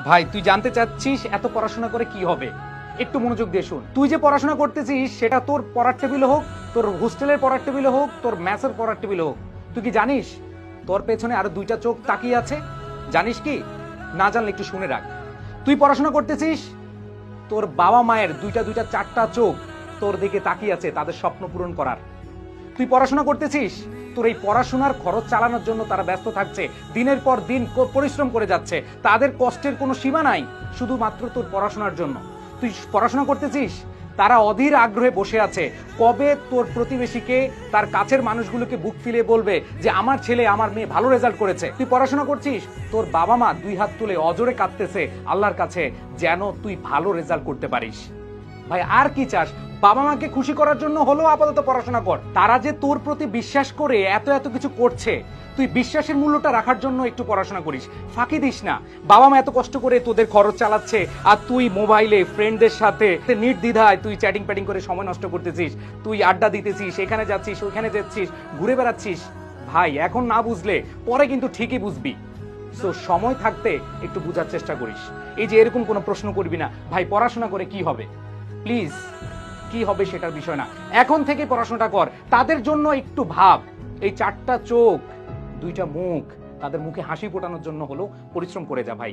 ভাই তুই জানতে চাচ্ছিস এত পড়াশোনা করে কি হবে? একটু মনোযোগ দিয়ে শুন। তুই যে পড়াশোনা করতেছিস সেটা তোর পড়ার টেবিলে হোক, তোর হোস্টেলের পড়ার টেবিলে হোক, তোর ম্যাথের পড়ার টেবিলে হোক, তুই কি জানিস তোর পেছনে আরো দুইটা চোখ তাকিয়ে আছে? জানিস কি? না জানলে একটু শুনে রাখ। তুই পড়াশোনা করতেছিস, তোর বাবা মায়ের দুইটা দুইটা চারটা চোখ তোর দিকে তাকিয়ে আছে তাদের স্বপ্ন পূরণ করার। তুই পড়াশোনা করতেছিস, তোর এই পড়াশোনার খরচ চালানোর জন্য তারা ব্যস্ত থাকছে, দিনের পর দিন পরিশ্রম করে যাচ্ছে, তাদের কষ্টের কোনো সীমা নাই শুধুমাত্র তোর পড়াশোনার জন্য। তুই পড়াশোনা করতেছিস, তারা অধীর আগ্রহে বসে আছে কবে তোর প্রতিবেশীকে, তার কাছের মানুষগুলোকে বুক ফিলে বলবে যে আমার ছেলে আমার মেয়ে ভালো রেজাল্ট করেছে। তুই পড়াশোনা করছিস, তোর বাবা মা দুই হাত তুলে অজরে কাঁদতেছে আল্লাহর কাছে যেন তুই ভালো রেজাল্ট করতে পারিস। ভাই আর কি চাস? বাবা মাকে খুশি করার জন্য হলেও আপাতত পড়াশোনা কর। তারা যে তোর প্রতি বিশ্বাস করে এত এত কিছু করছে, তুই বিশ্বাসের মূল্যটা রাখার জন্য একটু পড়াশোনা করিস, ফাঁকি দিস না। বাবা মা এত কষ্ট করে তোদের খরচ চালাচ্ছে আর তুই মোবাইলে ফ্রেন্ডদের সাথে নির্দ্বিধায় তুই চ্যাটিং প্যাটিং করে সময় নষ্ট করতেছিস, তুই আড্ডা দিতেছিস, এখানে যাচ্ছিস ওইখানে যাচ্ছিস, ঘুরে বেড়াচ্ছিস। ভাই এখন না বুঝলে পরে কিন্তু ঠিকই বুঝবি। সো সময় থাকতে একটু বোঝার চেষ্টা করিস। এই যে এরকম কোনো প্রশ্ন করবি না ভাই পড়াশোনা করে কি হবে, প্লিজ। কি হবে সেটার বিষয় না, এখন থেকে পড়াশোনাটা কর। তাদের জন্য একটু ভাব, এই চারটা চোখ দুইটা মুখ, তাদের মুখে হাসি ফোটানোর জন্য হলো পরিশ্রম করে যা ভাই।